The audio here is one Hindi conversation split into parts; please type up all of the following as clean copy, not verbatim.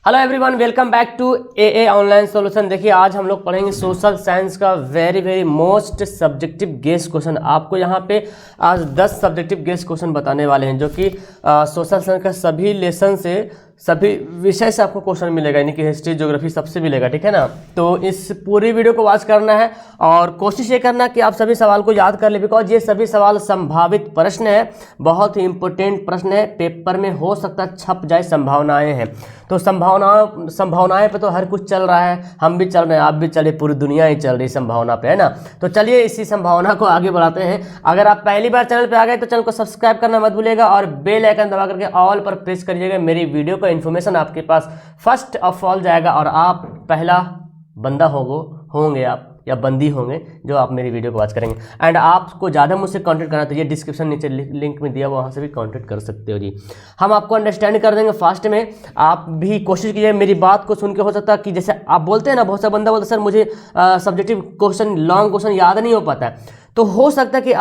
Hello everyone, welcome back to a online solution. देखिए आज हम लोग पढ़ेंगे सोशल साइंस का very most subjective guess question. आपको यहाँ पे आज 10 सब्जेक्टिव गेस क्वेश्चन बताने वाले हैं जो कि सोशल साइंस का सभी लेसन से, सभी विषय से आपको क्वेश्चन मिलेगा, यानी कि हिस्ट्री, ज्योग्राफी सबसे मिलेगा, ठीक है ना। तो इस पूरी वीडियो को वॉच करना है और कोशिश ये करना कि आप सभी सवाल को याद कर ले, बिकॉज ये सभी सवाल संभावित प्रश्न है, बहुत ही इंपॉर्टेंट प्रश्न है, पेपर में हो सकता है छप जाए, संभावनाएं हैं। तो संभावनाएं पे तो हर कुछ चल रहा है, हम भी चल रहे हैं, आप भी चले, पूरी दुनिया ही चल रही संभावना पे, है ना। तो चलिए इसी संभावना को आगे बढ़ाते हैं। अगर आप पहली बार चैनल पे आ गए तो चैनल को सब्सक्राइब करना मत भूलिएगा और बेल आइकन दबा करके ऑल पर प्रेस करिएगा। मेरी वीडियो का इन्फॉर्मेशन आपके पास फर्स्ट ऑफ ऑल जाएगा और आप पहला बंदा होंगे आप या बंदी होंगे जो आप मेरी वीडियो को वॉच करेंगे। एंड आपको ज़्यादा मुझसे कांटेक्ट करना तो ये डिस्क्रिप्शन नीचे लिंक में दिया, वहाँ से भी कांटेक्ट कर सकते हो जी। हम आपको अंडरस्टैंड कर देंगे फास्ट में। आप भी कोशिश कीजिए मेरी बात को सुन के, हो सकता है कि जैसे आप बोलते हैं ना, बहुत सा बंदा बोलता है सर मुझे सब्जेक्टिव क्वेश्चन, लॉन्ग क्वेश्चन याद नहीं हो पाता है। तो हो सकता है कि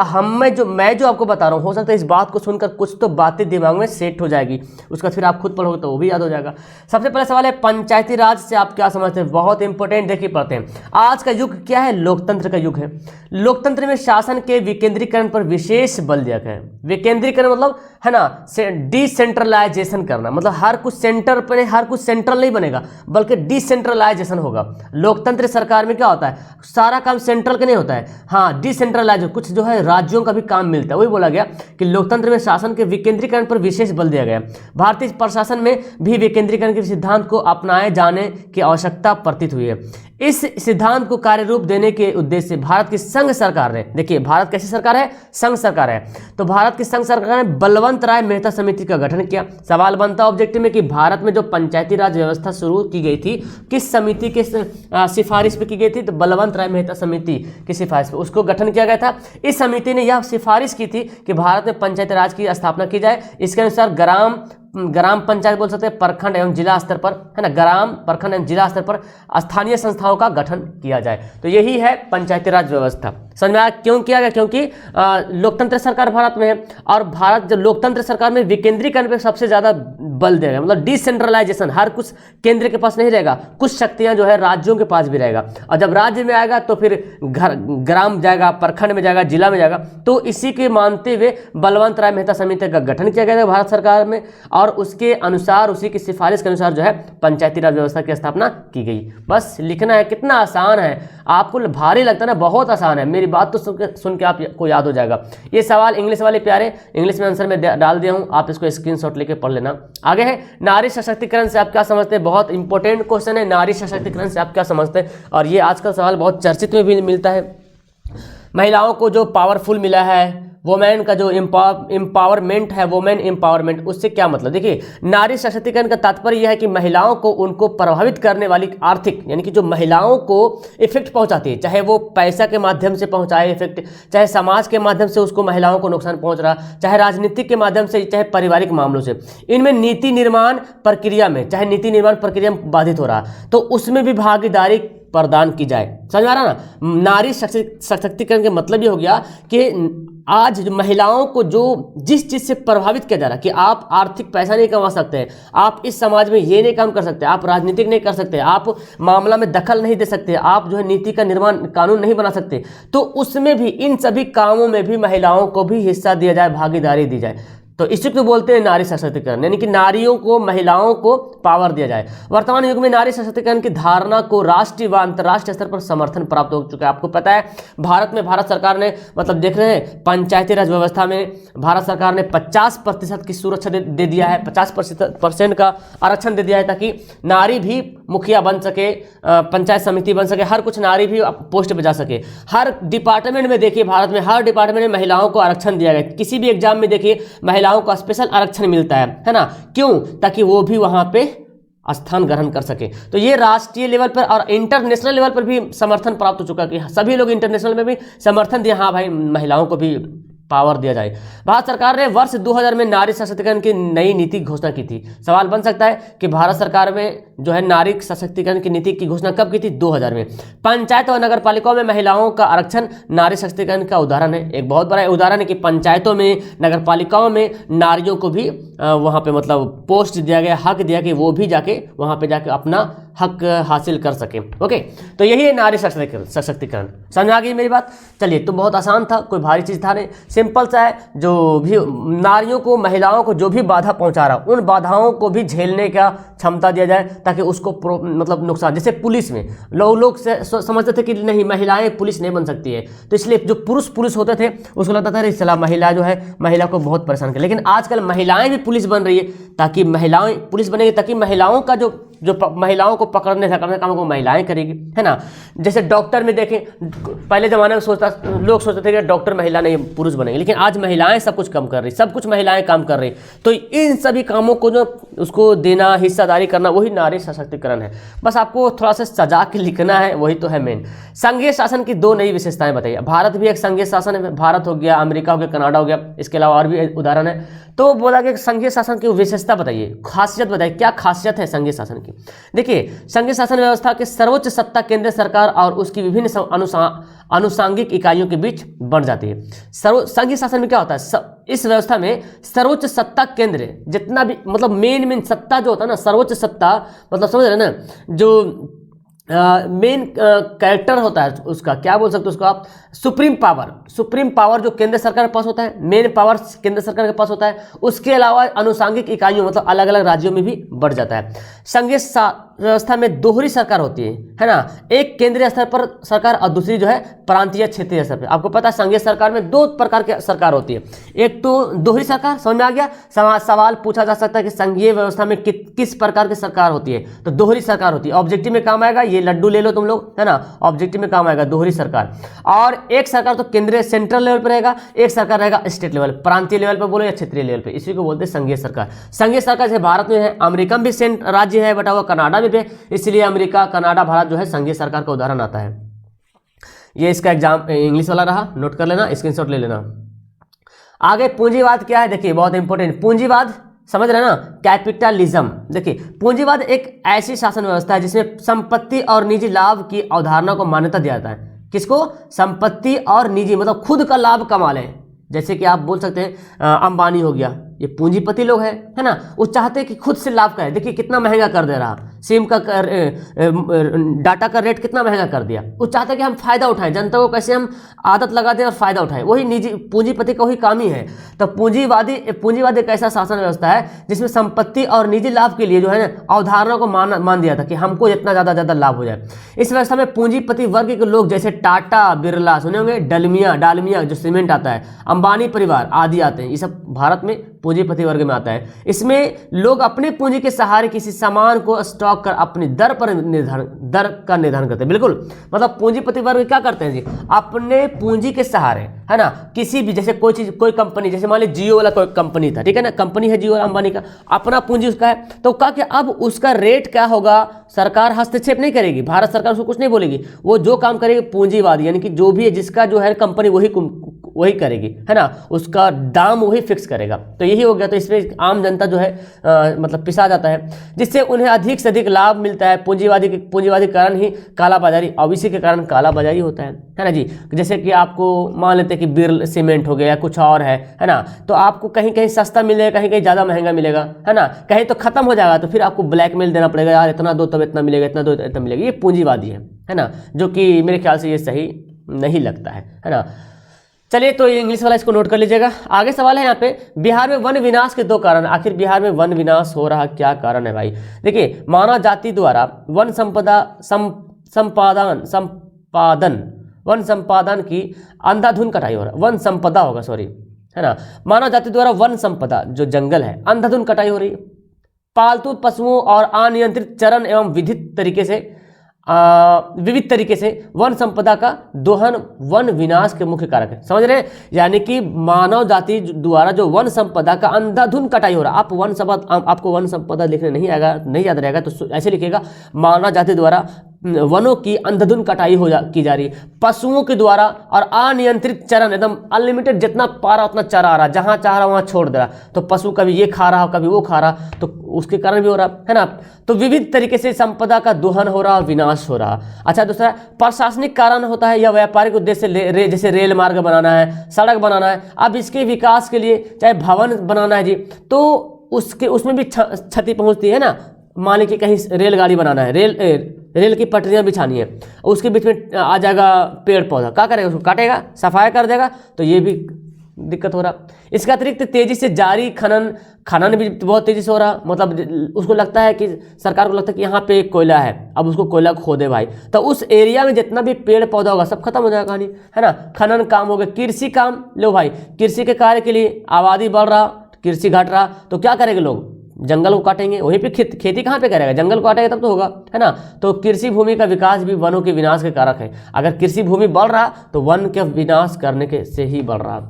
मैं जो आपको बता रहा हूँ, हो सकता है इस बात को सुनकर कुछ तो बातें दिमाग में सेट हो जाएगी, उसका फिर आप खुद पढ़ोगे तो वो भी याद हो जाएगा। सबसे पहला सवाल है पंचायती राज से आप क्या समझते हैं, बहुत इंपॉर्टेंट। देखिए पढ़ते हैं। आज का युग क्या है, लोकतंत्र का युग है। लोकतंत्र में शासन के विकेंद्रीकरण पर विशेष बल दिया गया है। विकेंद्रीकरण मतलब है ना, डिसेंट्रलाइजेशन करना, मतलब हर कुछ सेंटर पर, हर कुछ सेंट्रल नहीं बनेगा बल्कि डिसेंट्रलाइजेशन होगा। लोकतंत्र सरकार में क्या होता है, सारा काम सेंट्रल का नहीं होता है, हाँ डिसेंट्रलाइज, कुछ जो है राज्यों का भी काम मिलता है। वही बोला गया कि लोकतंत्र में शासन के विकेंद्रीकरण पर विशेष बल दिया गया। भारतीय प्रशासन में भी विकेंद्रीकरण के सिद्धांत को अपनाए जाने की आवश्यकता प्रतीत हुई है। इस सिद्धांत को कार्य रूप देने के उद्देश्य से भारत की संघ सरकार ने, देखिए भारत कैसी सरकार है, संघ सरकार है, तो भारत की संघ सरकार ने बलवंत राय मेहता समिति का गठन किया। सवाल बनता ऑब्जेक्टिव में कि भारत में जो पंचायती राज व्यवस्था शुरू की गई थी किस समिति के सिफारिश पे की गई थी, तो बलवंत राय मेहता समिति की सिफारिश पे उसको गठन किया गया था। इस समिति ने यह सिफारिश की थी कि भारत में पंचायती राज की स्थापना की जाए। इसके अनुसार ग्राम पंचायत बोल सकते हैं, प्रखंड एवं जिला स्तर पर, है ना, ग्राम, प्रखंड एवं जिला स्तर पर स्थानीय संस्थाओं का गठन किया जाए। तो यही है पंचायती राज व्यवस्था। समझ में आया क्यों किया गया, क्योंकि लोकतंत्र सरकार भारत में है और भारत जो लोकतंत्र सरकार में विकेंद्रीकरण पे सबसे ज्यादा बल देगा, मतलब डिसेंट्रलाइजेशन, हर कुछ केंद्र के पास नहीं रहेगा, कुछ शक्तियां जो है राज्यों के पास भी रहेगा। और जब राज्य में आएगा तो फिर ग्राम जाएगा, प्रखंड में जाएगा, जिला में जाएगा। तो इसी के मानते हुए बलवंत राय मेहता समिति का गठन किया गया था भारत सरकार में और उसके अनुसार, उसी की सिफारिश के अनुसार जो है पंचायती राज व्यवस्था की स्थापना की गई। बस लिखना है, कितना आसान है, आपको भारी लगता है ना, बहुत आसान है, मेरी बात तो सुन के आपको याद हो जाएगा। ये सवाल इंग्लिश वाले प्यारे, इंग्लिश में आंसर में डाल दिया हूं, आप इसको स्क्रीनशॉट लेके पढ़ लेना। आगे है नारी सशक्तिकरण से आप क्या समझते हैं, बहुत इंपॉर्टेंट क्वेश्चन है, नारी सशक्तिकरण से आप क्या समझते हैं। और ये आजकल सवाल बहुत चर्चित में भी मिलता है। महिलाओं को जो पावरफुल मिला है, वोमेन का जो एम्पावरमेंट है, वोमेन एम्पावरमेंट, उससे क्या मतलब। देखिए नारी सशक्तिकरण का तात्पर्य यह है कि महिलाओं को उनको प्रभावित करने वाली आर्थिक, यानी कि जो महिलाओं को इफेक्ट पहुंचाती है, चाहे वो पैसा के माध्यम से पहुंचाए इफेक्ट, चाहे समाज के माध्यम से उसको महिलाओं को नुकसान पहुंच रहा, चाहे राजनीतिक के माध्यम से, चाहे पारिवारिक मामलों से, इनमें नीति निर्माण प्रक्रिया में, चाहे नीति निर्माण प्रक्रिया में बाधित हो रहा तो उसमें भी भागीदारी प्रदान की जाए। समझ में आ रहा ना। नारी सशक्तिकरण का मतलब ये हो गया कि आज महिलाओं को जो जिस चीज से प्रभावित किया जा रहा है कि आप आर्थिक पैसा नहीं कमा सकते हैं, आप इस समाज में ये नहीं काम कर सकते, आप राजनीतिक नहीं कर सकते, आप मामला में दखल नहीं दे सकते, आप जो है नीति का निर्माण, कानून नहीं बना सकते, तो उसमें भी, इन सभी कामों में भी महिलाओं को भी हिस्सा दिया जाए, भागीदारी दी जाए। तो इसी को बोलते हैं नारी सशक्तिकरण, यानी कि नारियों को, महिलाओं को पावर दिया जाए। वर्तमान युग में नारी सशक्तिकरण की धारणा को राष्ट्रीय व अंतर्राष्ट्रीय स्तर पर समर्थन प्राप्त हो चुका है। आपको पता है भारत में भारत सरकार ने, मतलब देख रहे हैं पंचायती राज व्यवस्था में भारत सरकार ने 50% की सुरक्षा दे दिया है, 50% का आरक्षण दे दिया है ताकि नारी भी मुखिया बन सके, पंचायत समिति बन सके, हर कुछ नारी भी पोस्ट पे जा सके। हर डिपार्टमेंट में देखिए, भारत में हर डिपार्टमेंट में महिलाओं को आरक्षण दिया गया। किसी भी एग्जाम में देखिए महिलाओं को स्पेशल आरक्षण मिलता है ना, क्यों, ताकि वो भी वहां पे स्थान ग्रहण कर सके। तो ये राष्ट्रीय लेवल पर और इंटरनेशनल लेवल पर भी समर्थन प्राप्त हो चुका है कि सभी लोग इंटरनेशनल में भी समर्थन दिया, हाँ भाई महिलाओं को भी पावर दिया जाए। भारत सरकार ने वर्ष 2000 में नारी सशक्तिकरण की नई नीति की घोषणा की थी। सवाल बन सकता है कि भारत सरकार में जो है नारी सशक्तिकरण की नीति की घोषणा कब की थी? 2000 में। पंचायत और नगर पालिकाओं में महिलाओं का आरक्षण नारी सशक्तिकरण का उदाहरण है। एक बहुत बड़ा उदाहरण है कि पंचायतों में, नगर पालिकाओं में नारियों को भी वहाँ पे मतलब पोस्ट दिया गया, हक दिया कि वो भी जाके वहाँ पे जाके अपना हक हासिल कर सके। ओके, तो यही है नारी सशक्तिकरण। समझ आ गई मेरी बात? चलिए, तो बहुत आसान था, कोई भारी चीज़ था नहीं, सिंपल सा है। जो भी नारियों को, महिलाओं को जो भी बाधा पहुंचा रहा, उन बाधाओं को भी झेलने का क्षमता दिया जाए ताकि उसको मतलब नुकसान, जैसे पुलिस में लोग समझते थे कि नहीं महिलाएं पुलिस नहीं बन सकती है, तो इसलिए जो पुरुष होते थे उसको लगता था चला महिला जो है महिला को बहुत परेशान कर। लेकिन आजकल महिलाएं भी पुलिस बन रही है, ताकि महिलाएं पुलिस बनेगी, ताकि महिलाओं का जो महिलाओं को पकड़ने धकड़ने काम को महिलाएं करेगी, है ना। जैसे डॉक्टर में देखें, पहले ज़माने में लोग सोचते थे कि डॉक्टर महिला नहीं पुरुष बनेंगे, लेकिन आज महिलाएं सब कुछ काम कर रही, सब कुछ महिलाएं काम कर रही। तो इन सभी कामों को जो उसको देना, हिस्सादारी करना, वही नारी सशक्तिकरण है। बस आपको थोड़ा सा सजा के लिखना है, वही तो है मेन। संघीय शासन की 2 नई विशेषताएं बताइए। भारत भी एक संघीय शासन है, भारत हो गया, अमेरिका हो गया, कनाडा हो गया, इसके अलावा और भी उदाहरण है। तो बोला कि संघीय शासन की विशेषता बताइए, खासियत बताइए, क्या खासियत है संघीय शासन की। देखिए, संघीय शासन व्यवस्था के सर्वोच्च सत्ता केंद्र सरकार और उसकी विभिन्न अनुसांगिक इकाइयों के बीच बढ़ जाती है। संघीय शासन में क्या होता है? इस व्यवस्था में सर्वोच्च सत्ता केंद्र, जितना भी मतलब मेन सत्ता जो होता है ना, सर्वोच्च सत्ता मतलब समझ रहे ना, जो मेन कैरेक्टर होता है उसका, क्या बोल सकते हो उसको आप, सुप्रीम पावर जो केंद्र सरकार के पास होता है, मेन पावर केंद्र सरकार के पास होता है। उसके अलावा अनुसांगिक इकाइयों मतलब अलग अलग राज्यों में भी बढ़ जाता है। संघीय व्यवस्था में दोहरी सरकार होती है ना, एक केंद्रीय स्तर पर सरकार और दूसरी जो है प्रांतीय क्षेत्रीय स्तर पर। आपको पता है संघीय सरकार में 2 प्रकार की सरकार होती है, एक तो दोहरी सरकार, समझ में आ गया। सवाल पूछा जा सकता है कि संघीय व्यवस्था में किस प्रकार की सरकार होती है, तो दोहरी सरकार होती है। ऑब्जेक्टिव में काम आएगा, ये लड्डू ले लो तुम लोग, है ना, ऑब्जेक्टिव में काम आएगा दोहरी सरकार। और एक सरकार तो केंद्रीय सेंट्रल लेवल पर रहेगा, एक सरकार रहेगा स्टेट लेवल, प्रांतीय लेवल पर बोलो या क्षेत्रीय लेवल पर, इसी को बोलते हैं संघीय सरकार। संघीय सरकार जैसे भारत में है, अमेरिका में भी राज्य है बटा हुआ, कनाडा में भी, इसलिए अमेरिका, कनाडा, भारत जो है संघीय सरकार का उदाहरण आता है। ये इसका एग्जाम इंग्लिश वाला रहा, नोट कर लेना, स्क्रीनशॉट ले लेना। आगे पूंजीवाद क्या है, देखिए बहुत इंपॉर्टेंट। पूंजीवाद समझ रहे ना, कैपिटलिज्म। देखिए, पूंजीवाद एक ऐसी शासन व्यवस्था है जिसमें संपत्ति और निजी लाभ की अवधारणा को मान्यता दिया जाता है। किसको? संपत्ति और निजी मतलब खुद का लाभ कमा लें। जैसे कि आप बोल सकते हैं अंबानी हो गया, ये पूंजीपति लोग हैं, है ना, वो चाहते हैं कि खुद से लाभ करें। देखिए कितना महंगा कर दे रहा, सिम का डाटा का रेट कितना महंगा कर दिया। वो चाहते हैं कि हम फायदा उठाएं, जनता को कैसे हम आदत लगा दें और फायदा उठाएं। वही निजी पूंजीपति का वही काम ही है। तो पूंजीवाद एक ऐसा शासन व्यवस्था है जिसमें संपत्ति और निजी लाभ के लिए जो है ना अवधारणा को मान दिया था कि हमको जितना ज़्यादा लाभ हो जाए। इस व्यवस्था में पूंजीपति वर्ग के लोग जैसे टाटा, बिरला सुने होंगे, डालमिया जो सीमेंट आता है, अंबानी परिवार आदि आते हैं। ये सब भारत में पूंजीपति वर्ग में आता है। इसमें लोग अपने पूंजी के सहारे किसी सामान को स्टॉक कर अपनी दर का निर्धारण करते हैं। बिल्कुल, मतलब पूंजीपति वर्ग क्या करते हैं जी, अपने पूंजी के सहारे, है ना, किसी भी जैसे कोई चीज, कोई कंपनी, जैसे मान लीजिए जियो वाला कोई कंपनी था, ठीक है ना, कंपनी है जियो अंबानी का, अपना पूंजी उसका है, तो कहा कि अब उसका रेट क्या होगा, सरकार हस्तक्षेप नहीं करेगी, भारत सरकार उसको कुछ नहीं बोलेगी, वो जो काम करेगी पूंजीवादी यानी कि जो भी है जिसका जो है कंपनी वही करेगी, है ना, उसका दाम वही फिक्स करेगा। तो यही हो गया। तो इसमें आम जनता जो है मतलब पिसा जाता है, जिससे उन्हें अधिक से अधिक लाभ मिलता है। पूंजीवादी के कारण ही कालाबाजारी, और इसी के कारण कालाबाजारी होता है ना जी। जैसे कि आपको मान लेते हैं कि बिरल सीमेंट हो गया या कुछ और है ना, तो आपको कहीं कहीं सस्ता मिलेगा, कहीं कहीं ज़्यादा महंगा मिलेगा, है ना, कहीं तो खत्म हो जाएगा तो फिर आपको ब्लैकमेल देना पड़ेगा, यार इतना दो तब इतना मिलेगा, इतना दो इतना मिलेगा। ये पूंजीवादी है ना, जो कि मेरे ख्याल से ये सही नहीं लगता है ना। चलिए, तो ये इंग्लिश वाला इसको नोट कर लीजिएगा। आगे सवाल है यहाँ पे, बिहार में वन विनाश के 2 कारण। आखिर बिहार में वन विनाश हो रहा क्या कारण है भाई? देखिए, मानव जाति द्वारा वन संपादन की अंधाधुंध कटाई हो रहा है। वन संपदा होगा, सॉरी, है ना। मानव जाति द्वारा वन संपदा जो जंगल है अंधाधुंध कटाई हो रही है। पालतू पशुओं और अनियंत्रित चरण एवं विविध तरीके से वन संपदा का दोहन वन विनाश के मुख्य कारक है। समझ रहे हैं? यानी कि मानव जाति द्वारा जो वन संपदा का अंधाधुंध कटाई हो रहा है। आपको वन संपदा लिखने नहीं याद रहेगा तो ऐसे लिखिएगा, मानव जाति द्वारा वनों की अंधाधुंध कटाई की जा रही है पशुओं के द्वारा, और अनियंत्रित चरण, एकदम अनलिमिटेड, जितना पा रहा उतना चरा आ रहा, जहां चाह रहा वहां छोड़ दे रहा, तो पशु कभी ये खा रहा कभी वो खा रहा, तो उसके कारण भी हो रहा है ना। तो विविध तरीके से संपदा का दोहन हो रहा, विनाश हो रहा। अच्छा, दूसरा प्रशासनिक कारण होता है या व्यापारिक उद्देश्य से, जैसे रेल मार्ग बनाना है, सड़क बनाना है, अब इसके विकास के लिए चाहे भवन बनाना है जी, तो उसमें भी क्षति पहुंचती है ना। मान लीजिए कहीं रेलगाड़ी बनाना है, रेल की पटरियां बिछानी है, उसके बीच में आ जाएगा पेड़ पौधा, क्या करेगा, उसको काटेगा, सफाई कर देगा, तो ये भी दिक्कत हो रहा। इसके अतिरिक्त तेजी से जारी खनन भी बहुत तेजी से हो रहा, मतलब उसको लगता है कि सरकार को लगता है कि यहाँ पे एक कोयला है, अब उसको कोयला खोदे भाई, तो उस एरिया में जितना भी पेड़ पौधा होगा सब खत्म हो जाएगा कहानी, है ना। खनन काम हो गया। कृषि काम, लो भाई, कृषि के कार्य के लिए आबादी बढ़ रहा, कृषि घट रहा, तो क्या करेंगे लोग, जंगल को काटेंगे, वहीं पे खेती कहाँ पे करेगा, जंगल को काटेगा तब तो होगा, है ना। तो कृषि भूमि का विकास भी वनों के विनाश के कारक है। अगर कृषि भूमि बढ़ रहा तो वन के विनाश करने के से ही बढ़ रहा।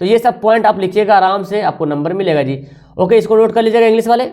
तो ये सब पॉइंट आप लिखिएगा आराम से, आपको नंबर मिलेगा जी। ओके, इसको नोट कर लीजिएगा इंग्लिश वाले।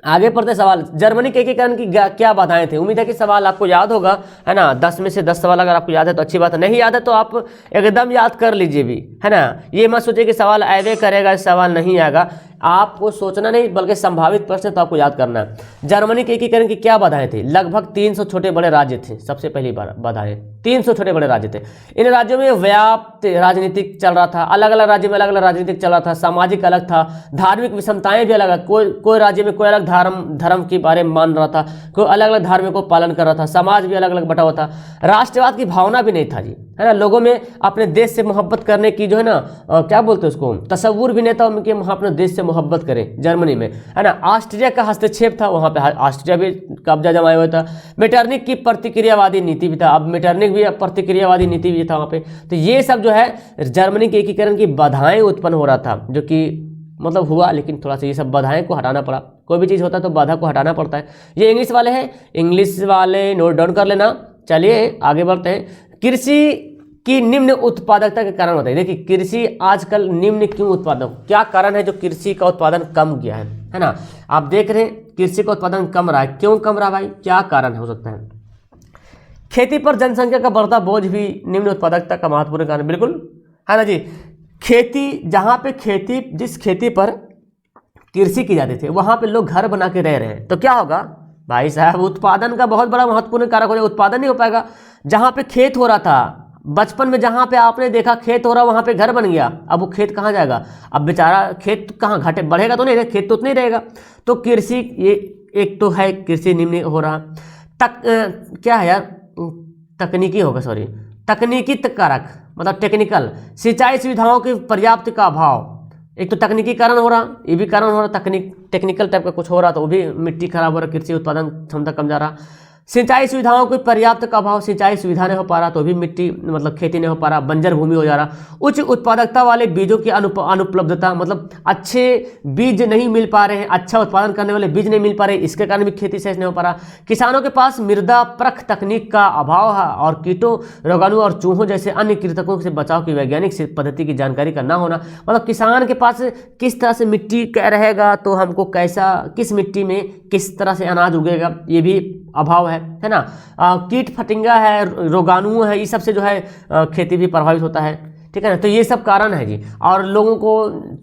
आगे पढ़ते सवाल, जर्मनी के एकीकरण की क्या बाधाएं थी। उम्मीद है कि सवाल आपको याद होगा, है ना। 10 में से 10 सवाल अगर आपको याद है तो अच्छी बात है, नहीं याद है तो आप एकदम याद कर लीजिए भी, है ना। ये मत सोचिए कि सवाल आएगा करेगा, सवाल नहीं आएगा, आपको सोचना नहीं बल्कि संभावित प्रश्न तो आपको याद करना है। जर्मनी के एकीकरण की क्या बाधाएं थी। लगभग 300 छोटे बड़े राज्य थे, सबसे पहली बाधाएं 300 छोटे बड़े राज्य थे। इन राज्यों में व्याप्त राजनीतिक चल रहा था, अलग अलग राज्य में अलग अलग राजनीतिक चल रहा था, सामाजिक अलग था, धार्मिक विषमताएं भी अलग, कोई राज्य में कोई अलग धर्म के बारे में मान रहा था, कोई अलग अलग धर्म को पालन कर रहा था, समाज भी अलग अलग बटा हुआ था, राष्ट्रवाद की भावना भी नहीं था जी, है ना। लोगों में अपने देश से मोहब्बत करने की जो है ना, क्या बोलते हैं उसको, तसव्वुर भी नहीं था उनके, अपने देश से मोहब्बत करें जर्मनी में, है ना। ऑस्ट्रिया का हस्तक्षेप था, वहां पे ऑस्ट्रिया भी कब्जा जमाया हुआ था। मेटरनिक की प्रतिक्रियावादी नीति भी था, अब मेटरनिक भी प्रतिक्रियावादी नीति भी था वहां पे। तो ये सब जो है जर्मनी के एकीकरण की बाधाएं उत्पन्न हो रहा था, जो कि मतलब हुआ, लेकिन थोड़ा सा ये सब बाधाएं को हटाना पड़ा। कोई भी चीज़ होता है तो बाधा को हटाना पड़ता है। ये इंग्लिश वाले हैं, इंग्लिश वाले नोट डाउन कर लेना। चलिए आगे बढ़ते हैं। कृषि की निम्न उत्पादकता के कारण होता है। देखिए कृषि आजकल निम्न क्यों उत्पादक, क्या कारण है जो कृषि का उत्पादन कम गया है ना। आप देख रहे हैं कृषि का उत्पादन कम रहा है, क्यों कम रहा भाई, क्या कारण हो सकता है। खेती पर जनसंख्या का बढ़ता बोझ भी निम्न उत्पादकता का महत्वपूर्ण कारण, बिल्कुल है ना जी। खेती, जहाँ पे जिस खेती पर कृषि की जाती थी वहाँ पे लोग घर बना के रह रहे हैं, तो क्या होगा भाई साहब, उत्पादन का बहुत बड़ा महत्वपूर्ण कारक हो जाएगा, उत्पादन नहीं हो पाएगा। जहाँ पे खेत हो रहा था बचपन में, जहाँ पे आपने देखा खेत हो रहा वहाँ पे घर बन गया, अब वो खेत कहाँ जाएगा, अब बेचारा खेत कहाँ घटे बढ़ेगा तो नहीं, खेत तो उतना ही रहेगा। तो कृषि, ये एक तो है कृषि निम्न हो रहा। क्या है यार, तकनीकी होगा, सॉरी, तकनीकी कारक, मतलब टेक्निकल, सिंचाई सुविधाओं के पर्याप्त का अभाव, एक तो तकनीकी कारण हो रहा, ये भी कारण हो रहा, टेक्निकल टाइप का कुछ हो रहा, तो वो भी मिट्टी खराब हो रहा, कृषि उत्पादन क्षमता कम जा रहा। सिंचाई सुविधाओं को पर्याप्त का अभाव, सिंचाई सुविधा नहीं हो पा रहा तो भी मिट्टी मतलब खेती नहीं हो पा रहा, बंजर भूमि हो जा रहा। उच्च उत्पादकता वाले बीजों की अनुपलब्धता, मतलब अच्छे बीज नहीं मिल पा रहे हैं, अच्छा उत्पादन करने वाले बीज नहीं मिल पा रहे, इसके कारण भी खेती सहज नहीं हो पा रहा। किसानों के पास मृदा परख तकनीक का अभाव है, और कीटों, रोगाणु और चूहों जैसे अन्य कृंतकों से बचाव की वैज्ञानिक पद्धति की जानकारी का ना होना। मतलब किसान के पास किस तरह से मिट्टी क्या रहेगा, तो हमको कैसा, किस मिट्टी में किस तरह से अनाज उगेगा, ये भी अभाव है ना। कीट फतिंगा है, रोगाणु है, ये सब से जो है खेती भी प्रभावित होता है, ठीक है ना। तो ये सब कारण है जी, और लोगों को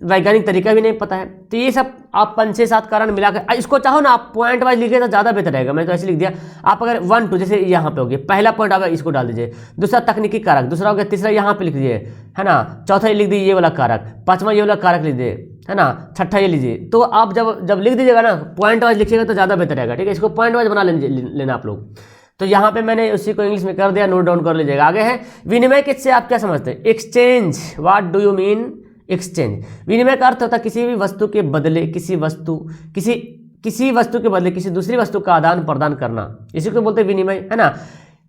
वैज्ञानिक तरीका भी नहीं पता है। तो ये सब आप 5-6-7 कारण मिलाकर, इसको चाहो ना आप पॉइंट वाइज लिखे तो ज़्यादा बेहतर रहेगा। मैंने तो ऐसे लिख दिया, आप अगर 1-2 जैसे यहाँ पे हो गया, पहला पॉइंट आप इसको डाल दीजिए, दूसरा तकनीकी कारक, दूसरा हो गया, तीसरा यहाँ पे लिख दीजिए, है ना, चौथा ये लिख दीजिए ये वाला कारक, पाँचवा ये वाला कारक लिख दीजिए, है ना, छठा ये लीजिए। तो आप जब लिख दीजिएगा ना, पॉइंट वाइज लिखिएगा तो ज़्यादा बेहतर रहेगा, ठीक है। इसको पॉइंट वाइज बना लेना आप लोग। तो यहाँ पे मैंने उसी को इंग्लिश में कर दिया, नोट डाउन कर लीजिएगा। आगे है विनिमय, किससे आप क्या समझते हैं, exchange. What do you mean exchange. विनिमय का अर्थ होता है किसी भी वस्तु के बदले किसी वस्तु के बदले किसी दूसरी वस्तु का आदान प्रदान करना, इसी को बोलते हैं विनिमय, है ना।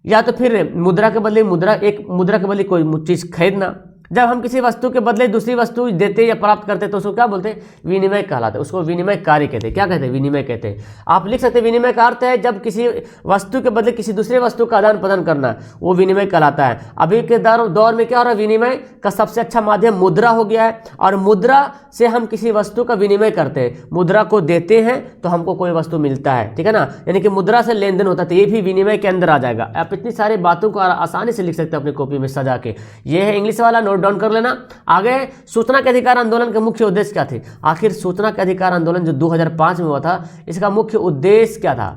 या तो फिर मुद्रा के बदले मुद्रा के बदले कोई चीज़ खरीदना, जब हम किसी वस्तु के बदले दूसरी वस्तु देते या प्राप्त करते तो उसको क्या बोलते हैं? विनिमय कहलाता है। उसको विनिमय कार्य कहते हैं। क्या कहते हैं? विनिमय कहते हैं। आप लिख सकते हैं विनिमय का अर्थ है जब किसी वस्तु के बदले किसी दूसरे वस्तु का आदान प्रदान करना, वो विनिमय कहलाता है। अभी के दौर में क्या हो रहा है? विनिमय का सबसे अच्छा माध्यम मुद्रा हो गया है, और मुद्रा से हम किसी वस्तु का विनिमय करते हैं। मुद्रा को देते हैं तो हमको कोई वस्तु मिलता है, ठीक है ना, यानी कि मुद्रा से लेन देन होता है, तो ये भी विनिमय के अंदर आ जाएगा। आप इतनी सारी बातों को आसानी से लिख सकते हैं अपनी कॉपी में सजा के। ये है इंग्लिश वाला, नोट डाउन कर लेना। आगे सूचना के अधिकार आंदोलन के मुख्य उद्देश्य क्या थे? आखिर सूचना के अधिकार आंदोलन जो 2005 में हुआ था, इसका मुख्य उद्देश्य क्या था,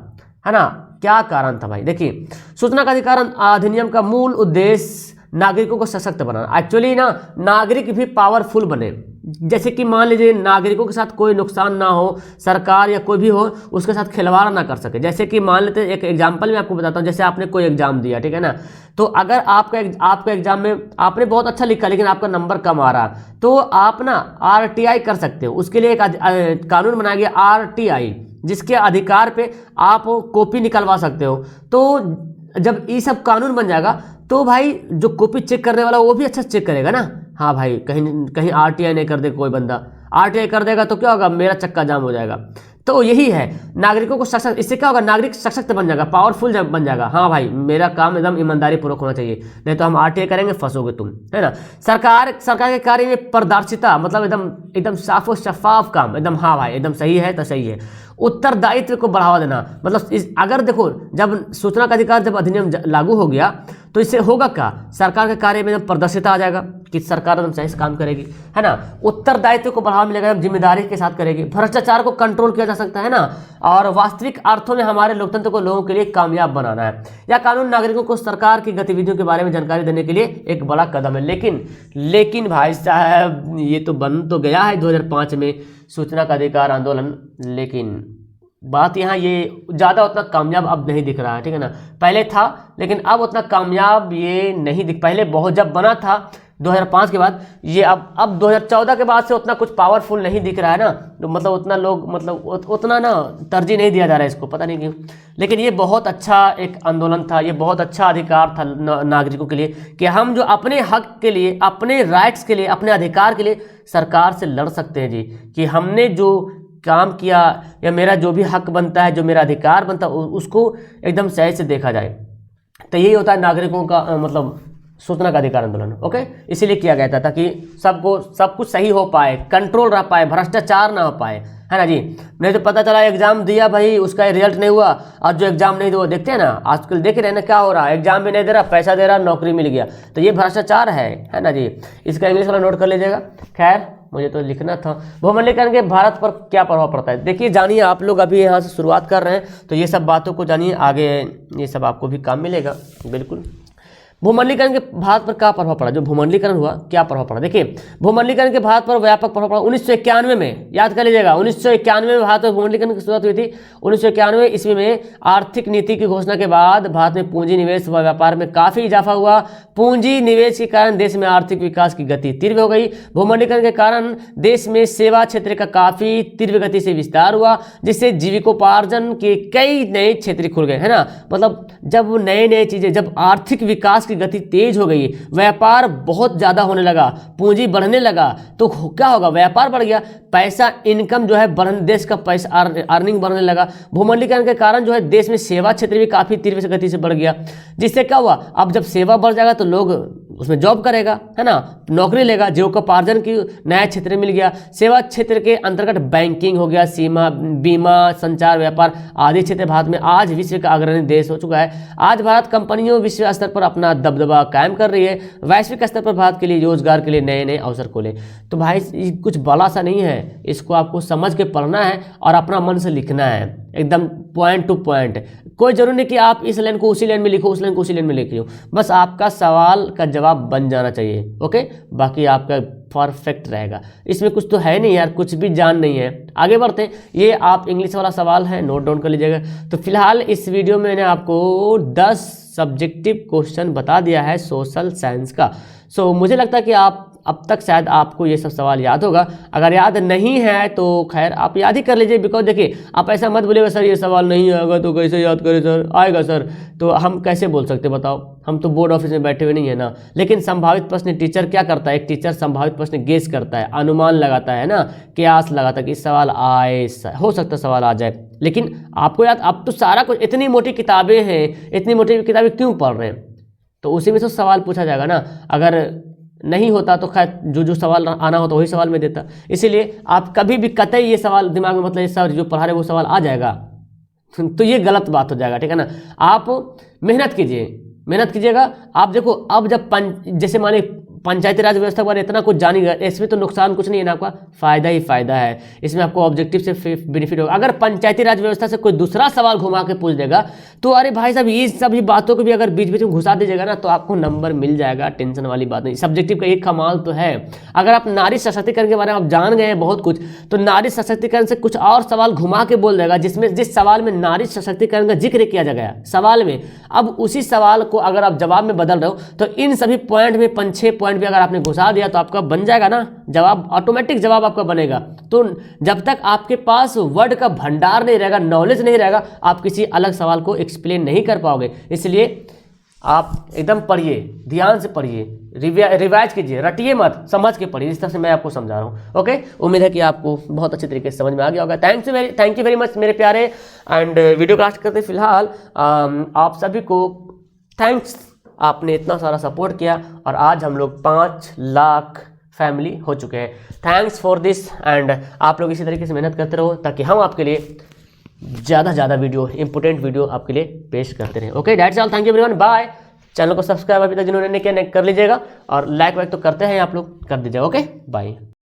है ना, क्या कारण था भाई? देखिए, सूचना का अधिकार अधिनियम का मूल उद्देश्य नागरिकों को सशक्त बनाना। एक्चुअली ना, नागरिक भी पावरफुल बने। जैसे कि मान लीजिए नागरिकों के साथ कोई नुकसान ना हो, सरकार या कोई भी हो उसके साथ खिलवाड़ ना कर सके। जैसे कि मान लेते, एक एग्जांपल मैं आपको बताता हूँ। जैसे आपने कोई एग्जाम दिया, ठीक है ना, तो अगर आपका एग्जाम में आपने बहुत अच्छा लिखा लेकिन आपका नंबर कम आ रहा, तो आप ना RTI कर सकते हो। उसके लिए एक कानून बनाया गया RTI, जिसके अधिकार पे आप कॉपी निकलवा सकते हो। तो जब ये सब कानून बन जाएगा तो भाई जो कॉपी चेक करने वाला वो भी अच्छा चेक करेगा ना। हाँ भाई, कहीं RTI नहीं कर दे कोई बंदा, RTI कर देगा तो क्या होगा? मेरा चक्का जाम हो जाएगा। तो यही है, नागरिकों को सशक्त, इससे क्या होगा? नागरिक सशक्त बन जाएगा, पावरफुल बन जाएगा। हाँ भाई, मेरा काम एकदम ईमानदारी पूर्वक होना चाहिए, नहीं तो हम RTI करेंगे, फंसोगे तुम, है ना। सरकार के कार्य में पारदर्शिता, मतलब एकदम साफ और शफाफ काम, एकदम, हाँ भाई एकदम सही है तो सही है। उत्तरदायित्व को बढ़ावा देना, मतलब अगर देखो, जब सूचना का अधिकार जब अधिनियम लागू हो गया तो इससे होगा क्या? सरकार के कार्य में पारदर्शिता आ जाएगा कि सरकार एकदम सही से काम करेगी, है ना। उत्तरदायित्व को बढ़ावा मिलेगा, जिम्मेदारी के साथ करेगी। भ्रष्टाचार को कंट्रोल किया जा सकता है ना, और वास्तविक अर्थों में हमारे लोकतंत्र को लोगों के लिए कामयाब बनाना है। यह कानून नागरिकों को सरकार की गतिविधियों के बारे में जानकारी देने के लिए एक बड़ा कदम है। लेकिन भाई साहब, ये तो बन तो गया है 2005 में सूचना का अधिकार आंदोलन, लेकिन बात यहाँ ये ज़्यादा उतना कामयाब अब नहीं दिख रहा है, ठीक है ना। पहले था लेकिन अब उतना कामयाब ये नहीं दिख, पहले बहुत जब बना था 2005 के बाद, ये अब 2014 के बाद से उतना कुछ पावरफुल नहीं दिख रहा है ना। तो मतलब उतना लोग, मतलब उतना ना तरजीह नहीं दिया जा रहा है इसको, पता नहीं क्यों। लेकिन ये बहुत अच्छा एक आंदोलन था, ये बहुत अच्छा अधिकार था नागरिकों के लिए कि हम जो अपने हक के लिए, अपने राइट्स के लिए, अपने अधिकार के लिए सरकार से लड़ सकते हैं जी, कि हमने जो काम किया या मेरा जो भी हक बनता है, जो मेरा अधिकार बनता है, उसको एकदम सही से देखा जाए। तो यही होता है नागरिकों का मतलब सूचना का अधिकार आंदोलन। ओके, इसीलिए किया गया था ताकि सब कुछ सही हो पाए, कंट्रोल रह पाए, भ्रष्टाचार ना हो पाए, है ना जी। नहीं तो पता चला एग्जाम दिया भाई, उसका रिजल्ट नहीं हुआ, और जो एग्जाम नहीं दिया, देखते हैं ना आजकल, देख रहे हैं ना क्या हो रहा है, एग्जाम भी नहीं दे रहा, पैसा दे रहा, नौकरी मिल गया, तो ये भ्रष्टाचार है ना जी। इसका इंग्लिश वाला नोट कर लीजिएगा। खैर, मुझे तो लिखना था। भूमंडलीकरण के भारत पर क्या प्रभाव पड़ता है? देखिए, जानिए, आप लोग अभी यहाँ से शुरुआत कर रहे हैं तो ये सब बातों को जानिए, आगे ये सब आपको भी काम मिलेगा। बिल्कुल, भूमंडलीकरण के भारत पर क्या प्रभाव पड़ा? जो भूमंडलीकरण हुआ, क्या प्रभाव पड़ा? देखिए, भूमंडलीकरण के भारत पर व्यापक प्रभाव पड़ा 1991 में। याद कर लीजिएगा, 1991 में भारत में भूमंडलीकरण की शुरुआत हुई थी। 1991 ईस्वी में आर्थिक नीति की घोषणा के बाद भारत में पूंजी निवेश व व्यापार में काफी इजाफा हुआ। पूंजी निवेश के कारण देश में आर्थिक विकास की गति तीव्र हो गई। भूमंडलीकरण के कारण देश में सेवा क्षेत्र का काफी तीव्र गति से विस्तार हुआ, जिससे जीविकोपार्जन के कई नए क्षेत्र खुल गए, है ना। मतलब जब नए चीजें, जब आर्थिक विकास गति तेज हो गई, व्यापार बहुत ज्यादा होने लगा, पूंजी बढ़ने लगा, तो क्या होगा? व्यापार बढ़ गया, पैसा, इनकम जो है बढ़ने, देश का पैसा अर्निंग बढ़ने लगा। भूमंडलीकरण के कारण जो है देश में सेवा क्षेत्र भी काफी तीव्र गति से बढ़ गया, जिससे क्या हुआ? अब जब सेवा बढ़ जाएगा तो लोग उसमें जॉब करेगा, है ना, नौकरी लेगा, जीविकोपार्जन की नया क्षेत्र मिल गया। सेवा क्षेत्र के अंतर्गत बैंकिंग हो गया, सीमा, बीमा, संचार, व्यापार आदि क्षेत्र भारत में आज विश्व का अग्रणी देश हो चुका है। आज भारत कंपनियों विश्व स्तर पर अपना दबदबा कायम कर रही है। वैश्विक स्तर पर भारत के लिए रोजगार के लिए नए नए अवसर खोले। तो भाई कुछ बड़ा सा नहीं है, इसको आपको समझ के पढ़ना है और अपना मन से लिखना है, एकदम पॉइंट टू पॉइंट। कोई जरूरी नहीं कि आप इस लाइन को उसी लाइन में लिखो, उस लाइन को उसी लाइन में लिखो, बस आपका सवाल का जवाब बन जाना चाहिए। ओके, बाकी आपका परफेक्ट रहेगा। इसमें कुछ तो है नहीं यार, कुछ भी जान नहीं है। आगे बढ़ते हैं। ये आप इंग्लिश वाला सवाल है, नोट डाउन कर लीजिएगा। तो फिलहाल इस वीडियो में मैंने आपको 10 सब्जेक्टिव क्वेश्चन बता दिया है सोशल साइंस का। मुझे लगता है कि आप अब तक शायद आपको ये सब सवाल याद होगा। अगर याद नहीं है तो खैर आप याद ही कर लीजिए, बिकॉज देखिए आप ऐसा मत बोलिएगा सर ये सवाल नहीं आएगा तो कैसे याद करें सर, आएगा सर, तो हम कैसे बोल सकते बताओ, हम तो बोर्ड ऑफिस में बैठे हुए नहीं है ना। लेकिन संभावित प्रश्न टीचर क्या करता है, एक टीचर संभावित प्रश्न गेस करता है, अनुमान लगाता है ना, कयास लगाता है कि सवाल आए, हो सकता सवाल आ जाए। लेकिन आपको याद, अब तो सारा कुछ, इतनी मोटी किताबें हैं, इतनी मोटी किताबें क्यों पढ़ रहे हैं, तो उसी में से सवाल पूछा जाएगा ना। अगर नहीं होता तो खैर जो सवाल आना हो तो वही सवाल में देता। इसीलिए आप कभी भी कतई ये सवाल दिमाग में मतलब ये सवाल जो पढ़ा रहे वो सवाल आ जाएगा तो ये गलत बात हो जाएगा, ठीक है ना। आप मेहनत कीजिएगा। आप देखो अब जब जैसे माने पंचायती राज व्यवस्था के बारे में इतना कुछ जानी गया, इसमें तो नुकसान कुछ नहीं है ना, आपका फायदा ही फायदा है। इसमें आपको ऑब्जेक्टिव से बेनिफिट होगा। अगर पंचायती राज व्यवस्था से कोई दूसरा सवाल घुमा के पूछ देगा तो अरे भाई साहब ये सभी बातों को भी अगर बीच बीच में घुसा दीजिएगा ना तो आपको नंबर मिल जाएगा, टेंशन वाली बात नहीं। सब्जेक्टिव का एक कमाल तो है, अगर आप नारी सशक्तिकरण के बारे में आप जान गए हैं बहुत कुछ, तो नारी सशक्तिकरण से कुछ और सवाल घुमा के बोल देगा जिसमें जिस सवाल में नारी सशक्तिकरण का जिक्र किया गया सवाल में, अब उसी सवाल को अगर आप जवाब में बदल रहे हो तो इन सभी पॉइंट में 5-6 पॉइंट भी अगर आपने घुसा दिया तो आपका बन जाएगा ना जवाब, ऑटोमेटिक जवाब आपका बनेगा। तो जब तक आपके पास वर्ड का भंडार नहीं रहेगा, नॉलेज नहीं रहेगा, आप किसी अलग सवाल को एक्सप्लेन नहीं कर पाओगे। इसलिए आप एकदम पढ़िए, ध्यान से पढ़िए, रिवाइज कीजिए, रटिए मत, समझ के पढ़िए। इस तरह से मैं आपको समझा रहा हूँ। ओके, उम्मीद है कि आपको बहुत अच्छे तरीके से समझ में आ गया होगा। थैंक यू वेरी मच मेरे प्यारे। एंड वीडियो कास्ट करते फिलहाल आप सभी को थैंक्स, आपने इतना सारा सपोर्ट किया और आज हम लोग 5 लाख फैमिली हो चुके हैं। Thanks for this. एंड आप लोग इसी तरीके से मेहनत करते रहो ताकि हम आपके लिए ज़्यादा से ज़्यादा वीडियो, इंपोर्टेंट वीडियो आपके लिए पेश करते रहें। Okay, that's all, thank you everyone, bye. Channel को सब्सक्राइब अभी तक जिन्होंने नहीं किया कर लीजिएगा और लाइक वाइक तो करते हैं आप लोग, कर दीजिएगा। Okay, bye.